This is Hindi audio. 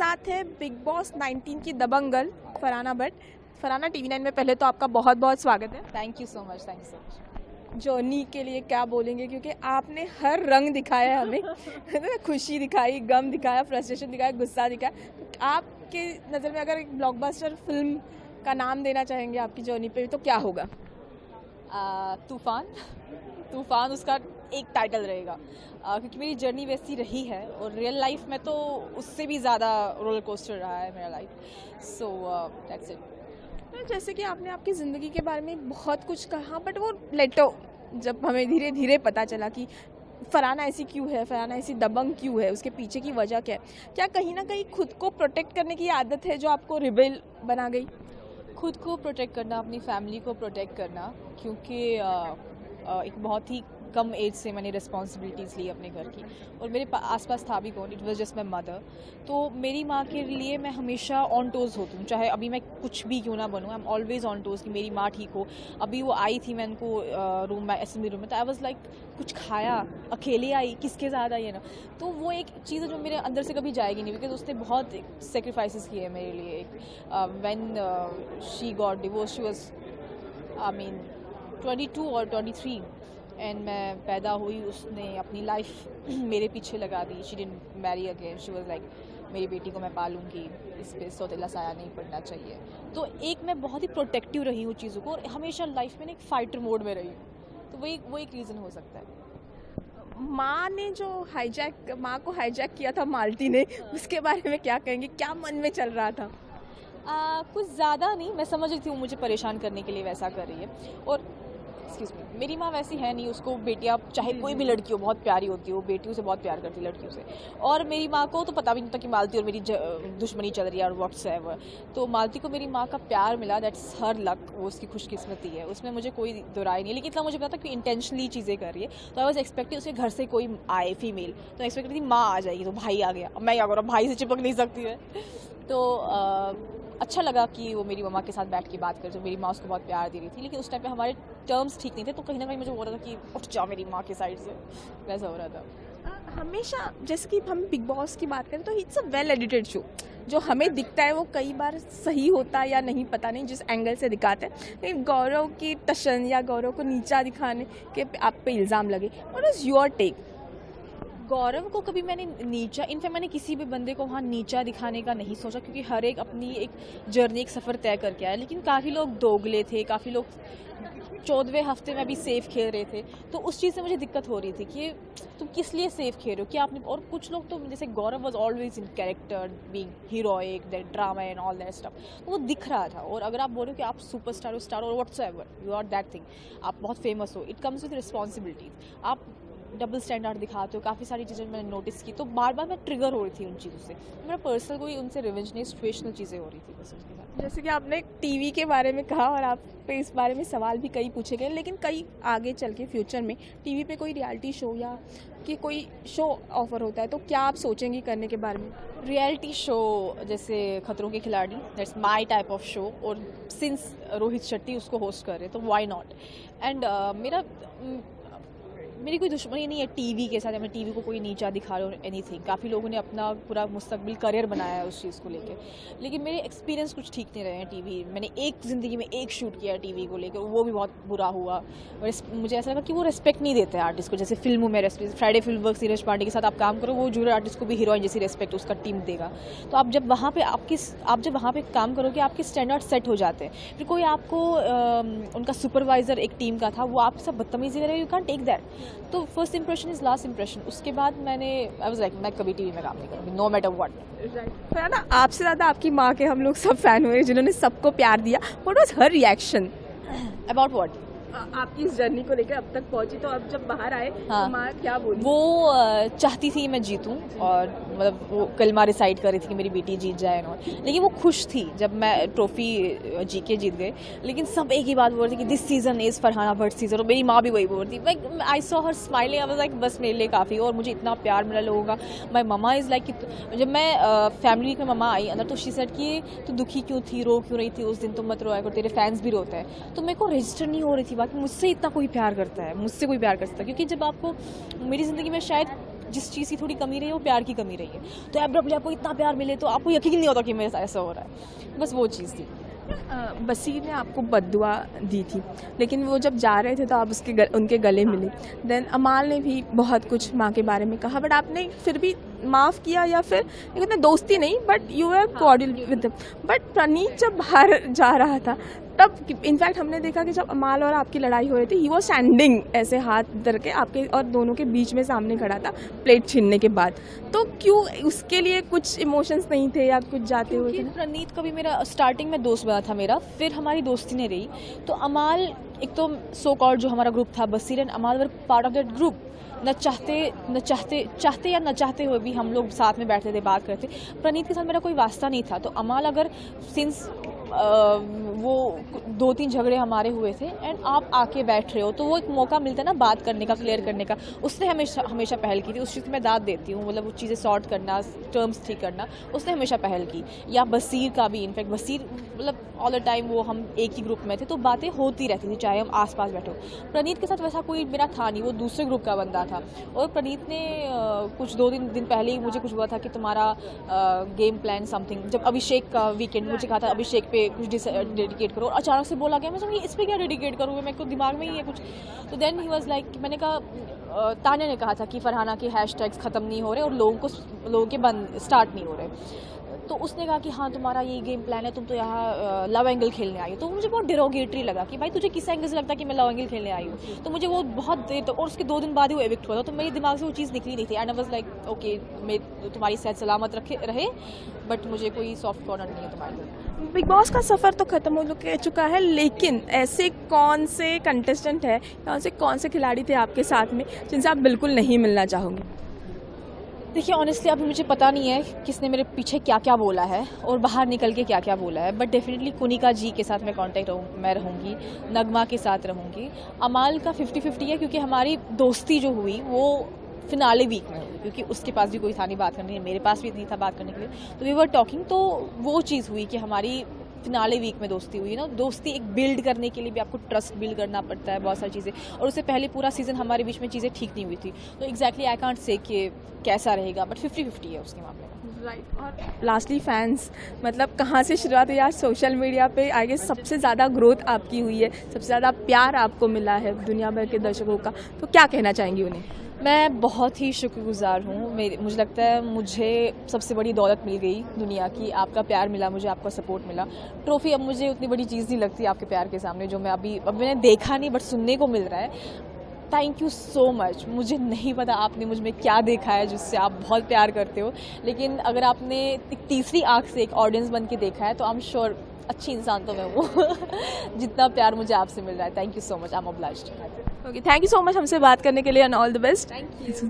साथ है बिग बॉस 19 की दबंगल फरहाना भट्ट। फरहाना टीवी 9 में पहले तो आपका बहुत बहुत स्वागत है। Thank you so much. Journey के लिए क्या बोलेंगे, क्योंकि आपने हर रंग दिखाया है हमें खुशी दिखाई, गम दिखाया, फ्रस्ट्रेशन दिखाया, गुस्सा दिखाया। तो आपके नज़र में अगर एक ब्लॉकबस्टर फिल्म का नाम देना चाहेंगे आपकी जर्नी पे, तो क्या होगा? तूफान उसका एक टाइटल रहेगा, क्योंकि मेरी जर्नी वैसी रही है और रियल लाइफ में तो उससे भी ज़्यादा रोलर कोस्टर रहा है मेरा लाइफ। So that's it. जैसे कि आपने आपकी ज़िंदगी के बारे में बहुत कुछ कहा, बट वो लेटो जब हमें धीरे धीरे पता चला कि फरहाना ऐसी क्यों है, फरहाना ऐसी दबंग क्यों है, उसके पीछे की वजह क्या है, क्या कहीं ना कहीं खुद को प्रोटेक्ट करने की आदत है जो आपको रिबेल बना गई? खुद को प्रोटेक्ट करना, अपनी फैमिली को प्रोटेक्ट करना, क्योंकि एक बहुत ही कम एज से मैंने रिस्पॉन्सिबिलिटीज़ ली अपने घर की, और मेरे आसपास था भी कौन, it was just my mother. तो मेरी माँ के लिए मैं हमेशा ऑन टोज़ होती हूँ, चाहे अभी मैं कुछ भी क्यों ना बनूँ, I am always on toes कि मेरी माँ ठीक हो। अभी वो आई थी, मैं उनको रूम में असेंबली रूम में, तो आई वाज लाइक कुछ खाया, अकेले आई, किसके साथ आई है ना। तो वो एक चीज़ है जो मेरे अंदर से कभी जाएगी नहीं, बिकॉज उसने बहुत सेक्रीफाइसेस किए हैं मेरे लिए। When she got divorce, she was I mean 22 और 23 एंड मैं पैदा हुई, उसने अपनी लाइफ मेरे पीछे लगा दी। She didn't marry again, she was like मेरी बेटी को मैं पालूंगी, इस पे सौतेला साया नहीं पड़ना चाहिए। तो एक मैं बहुत ही प्रोटेक्टिव रही हूँ चीज़ों को, और हमेशा लाइफ में एक फाइटर मोड में रही हूँ। तो वो एक रीज़न हो सकता है। माँ ने जो माँ को हाईजैक किया था माल्टी ने, उसके बारे में क्या कहेंगे? क्या मन में चल रहा था? कुछ ज़्यादा नहीं, मैं समझ रही थी वो मुझे परेशान करने के लिए वैसा कर रही है। और एक्सक्यूज़ मी, मेरी माँ वैसी है नहीं, उसको बेटियाँ चाहे कोई भी लड़की हो बहुत प्यारी होती है, वो बेटियों से बहुत प्यार करती है, लड़कियों से। और मेरी माँ को तो पता भी नहीं था कि मालती और मेरी दुश्मनी चल रही है और व्हाट्सएवर। तो मालती को मेरी माँ का प्यार मिला, दैट्स हर लक, वो उसकी खुशकिस्मती है, उसमें मुझे कोई दुराई नहीं है। लेकिन इतना मुझे पता था कि इंटेंशनली चीज़ें कर रही है। तो आई वॉज एक्सपेक्टिंग उसके घर से कोई आए फीमेल, तो एक्सपेक्ट थी माँ आ जाएगी, तो भाई आ गया, अब मैं क्या करूँ, भाई से चिपक नहीं सकती है। तो अच्छा लगा कि वो मेरी मम्मा के साथ बैठ के बात कर, जो मेरी माँ उसको बहुत प्यार दे रही थी। लेकिन उस टाइम पे हमारे टर्म्स ठीक नहीं थे, तो कहीं ना कहीं मुझे हो रहा था कि उठ जा मेरी माँ के साइड से, वैसा हो रहा था। हमेशा जैसे कि हम बिग बॉस की बात करें तो it's a well edited show. जो हमें दिखता है वो कई बार सही होता है या नहीं, पता नहीं जिस एंगल से दिखाते हैं। लेकिन गौरव की टशन या गौरव को नीचा दिखाने के आप पे इल्ज़ाम लगे, व्हाट इज़ योर टेक? गौरव को कभी मैंने नीचा, इनफैक्ट मैंने किसी भी बंदे को वहाँ नीचा दिखाने का नहीं सोचा, क्योंकि हर एक अपनी एक जर्नी, एक सफ़र तय करके आया। लेकिन काफ़ी लोग दोगले थे, काफ़ी लोग 14वें हफ्ते में भी सेफ खेल रहे थे, तो उस चीज़ से मुझे दिक्कत हो रही थी कि तुम किस लिए सेफ खेल रहे हो, क्या आपने। और कुछ लोग तो जैसे Gaurav was always in character, being heroic, that drama and all that stuff, तो वो दिख रहा था। और अगर आप बोल रहे हो कि आप सुपरस्टार हो, स्टार और whatsoever, you are that thing, आप बहुत फेमस हो, इट कम्स विद रिस्पॉन्सिबिलिटीज। आप डबल स्टैंडर्ड दिखाते हो, काफ़ी सारी चीज़ें मैंने नोटिस की, तो बार बार मैं ट्रिगर हो रही थी उन चीज़ों से। मेरा पर्सनल कोई उनसे रिवेंज नहीं, सिचुएशनल चीज़ें हो रही थी बस उसके साथ। जैसे कि आपने टीवी के बारे में कहा और आप पे इस बारे में सवाल भी कई पूछे गए, लेकिन कई आगे चल के फ्यूचर में टीवी पे कोई रियलिटी शो या कि कोई शो ऑफर होता है, तो क्या आप सोचेंगी करने के बारे में? रियलिटी शो जैसे खतरों के खिलाड़ी, that's my type of show, और सिंस रोहित शेट्टी उसको होस्ट कर रहे तो वाई नॉट। एंड मेरी कोई दुश्मनी नहीं है टीवी के साथ, मैं टीवी को कोई नीचा दिखा रहा हूँ एनीथिंग। काफ़ी लोगों ने अपना पूरा मुस्तकबिल करियर बनाया है उस चीज़ को लेकर, लेकिन मेरे एक्सपीरियंस कुछ ठीक नहीं रहे हैं टीवी। मैंने एक ज़िंदगी में एक शूट किया टीवी को लेकर, वो भी बहुत बुरा हुआ। और मुझे ऐसा लगा कि वो रिस्पेक्ट नहीं देते आर्टिस्ट को, जैसे फिल्मों में respect. Friday film work, Neeraj Pandey के साथ आप काम करो, वो जूनियर आर्टिस्ट को भी हीरोइन जैसी रिस्पेक्ट उसका टीम देगा। तो आप जब वहाँ पे काम करोगे, आपके स्टैंडर्ड सेट हो जाते हैं। फिर कोई आपको उनका सुपरवाइज़र एक टीम का था, वो आपसे बदतमीजी करे, यू कैन टेक दैट। तो first impression is last impression. उसके बाद मैंने आई वाज लाइक मैं कभी टीवी में काम नहीं करूँगी, नो मैटर व्हाट। है ना, आपसे ज़्यादा आपकी माँ के हम लोग सब फैन हुए, जिन्होंने सबको प्यार दिया। What was her reaction about what? आपकी इस जर्नी को लेकर अब तक पहुंची, तो अब जब बाहर आए हाँ। तो माँ क्या बोली? वो चाहती थी मैं जीतूं, और मतलब वो कलमा रिसाइट कर रही थी कि मेरी बेटी जीत जाए ना। लेकिन वो खुश थी जब मैं ट्रॉफी जीत गए। लेकिन सब एक ही बात बोल रही थी कि this season is Farhana Bhatt season, और मेरी माँ भी वही बोल रही थी। I saw her smiling, I was like बस मेरे लिए काफ़ी। और मुझे इतना प्यार मिला लोगों का। माई मम्मा इज़ लाइक कि जब मैं फैमिली वीक में मम्मा आई अंदर, तो शी सेड कि तू दुखी क्यों थी, रो क्यों रही थी उस दिन, तो मत रोया कर, तेरे फैंस भी रोते हैं। तो मेरे को रजिस्टर नहीं हो रही थी बाकी मुझसे इतना कोई प्यार करता है, मुझसे कोई प्यार कर सकता है। क्योंकि जब आपको मेरी ज़िंदगी में शायद जिस चीज़ की थोड़ी कमी रही है वो प्यार की कमी रही है, तो एब्रप्टली आपको इतना प्यार मिले तो आपको यकीन नहीं होता कि मेरे साथ ऐसा हो रहा है, बस वो चीज़ थी। बसीर ने आपको बद्दुआ दी थी, लेकिन वो जब जा रहे थे तो आप उनके गले मिले। देन अमाल ने भी बहुत कुछ माँ के बारे में कहा, बट आपने फिर भी माफ़ किया, या फिर इतना दोस्ती नहीं but you are cordial with. But Pranit जब बाहर जा रहा था तब इनफैक्ट हमने देखा कि जब अमाल और आपकी लड़ाई हो रही थी, ही वॉज स्टैंडिंग ऐसे हाथ धर के आपके और दोनों के बीच में सामने खड़ा था प्लेट छीनने के बाद। तो क्यों उसके लिए कुछ इमोशंस नहीं थे या कुछ जाते हुए थे? प्रणीत का भी मेरा स्टार्टिंग में दोस्त बना था मेरा, फिर हमारी दोस्ती नहीं रही, तो अमाल एक तो सो कॉल्ड जो हमारा ग्रुप था बसीर एंड अमाल were part of that group. न चाहते या न चाहते हुए भी हम लोग साथ में बैठते थे, बात करते। प्रणीत के साथ मेरा कोई वास्ता नहीं था, तो अमाल अगर सिंस वो 2-3 झगड़े हमारे हुए थे एंड आप आके बैठ रहे हो तो वो एक मौका मिलता है ना बात करने का, क्लियर करने का, उसने हमेशा पहल की थी। उस चीज़ की मैं दाद देती हूँ, मतलब वो चीज़ें सॉर्ट करना, टर्म्स ठीक करना, उसने हमेशा पहल की। या बसीर का भी, इनफैक्ट बसीर मतलब ऑल द टाइम वो हम एक ही ग्रुप में थे तो बातें होती रहती थी चाहे हम आसपास बैठो। प्रणीत के साथ वैसा कोई मेरा था नहीं, वो दूसरे ग्रुप का बंदा था। और प्रणीत ने कुछ 2 दिन पहले ही मुझे कुछ हुआ था कि तुम्हारा गेम प्लान समथिंग, जब अभिषेक का वीकेंड मुझे कहा था अभिषेक पे कुछ डेडिकेट करो, और अचानक से बोला गया, मैं समझी इस पे क्या डेडिकेट करूँगा, मेरे को दिमाग में ही है कुछ। तो देन ही वाज लाइक, मैंने कहा तान्या ने कहा था कि फरहाना के हैशटैग्स ख़त्म नहीं हो रहे और लोगों के बंद स्टार्ट नहीं हो रहे, तो उसने कहा कि हाँ तुम्हारा ये गेम प्लान है, तुम तो यहाँ लव एंगल खेलने आई हो। तो मुझे बहुत डिरोगेटरी लगा कि भाई तुझे किस एंगल से लगता है कि मैं लव एंगल खेलने आई हूँ, तो मुझे वो बहुत देर और उसके 2 दिन बाद ही वो एविक्ट हुआ था, तो मेरे दिमाग से वो चीज़ निकली नहीं थी। And I was like okay, मैं तुम्हारी सेहत सलामत रहे, बट मुझे कोई सॉफ्ट कॉर्नर नहीं है तुम्हारे। बिग बॉस का सफ़र तो ख़त्म हो चुका है, लेकिन ऐसे कौन से कंटेस्टेंट है या ऐसे कौन से खिलाड़ी थे आपके साथ में जिनसे आप बिल्कुल नहीं मिलना चाहोगे? देखिए ऑनेस्टली अभी मुझे पता नहीं है किसने मेरे पीछे क्या क्या बोला है और बाहर निकल के क्या क्या बोला है, बट डेफिनेटली कुनिका जी के साथ मैं मैं रहूँगी, नगमा के साथ रहूँगी। अमाल का 50-50 है, क्योंकि हमारी दोस्ती जो हुई वो फिनाले वीक में हुई, क्योंकि उसके पास भी कोई था नहीं बात करने के लिए, मेरे पास भी नहीं था बात करने के लिए, तो वी वर टॉकिंग। तो वो चीज़ हुई कि हमारी फिनाले वीक में दोस्ती हुई ना। दोस्ती एक बिल्ड करने के लिए भी आपको ट्रस्ट बिल्ड करना पड़ता है, बहुत सारी चीज़ें, और उससे पहले पूरा सीज़न हमारे बीच में चीज़ें ठीक नहीं हुई थी, तो एग्जैक्टली आई कांट से कि कैसा रहेगा, बट 50-50 है उसके मामले में। राइट। और लास्टली फैंस, मतलब कहाँ से शुरुआत हुई? आज सोशल मीडिया पे आई गेस सबसे ज़्यादा ग्रोथ आपकी हुई है, सबसे ज़्यादा प्यार आपको मिला है दुनिया भर के दर्शकों का, तो क्या कहना चाहेंगी उन्हें? मैं बहुत ही शुक्रगुजार हूँ। मुझे लगता है मुझे सबसे बड़ी दौलत मिल गई दुनिया की, आपका प्यार मिला मुझे, आपका सपोर्ट मिला। ट्रॉफी अब मुझे उतनी बड़ी चीज़ नहीं लगती आपके प्यार के सामने, जो मैं अभी मैंने देखा नहीं बट सुनने को मिल रहा है। Thank you so much. मुझे नहीं पता आपने मुझ में क्या देखा है जिससे आप बहुत प्यार करते हो, लेकिन अगर आपने एक तीसरी आँख से एक ऑडियंस बन के देखा है तो आई एम श्योर अच्छी इंसान तो मैं हूँ। जितना प्यार मुझे आपसे मिल रहा है, thank you so much, I am obliged. Okay, thank you so much हमसे बात करने के लिए and all the best. Thank you.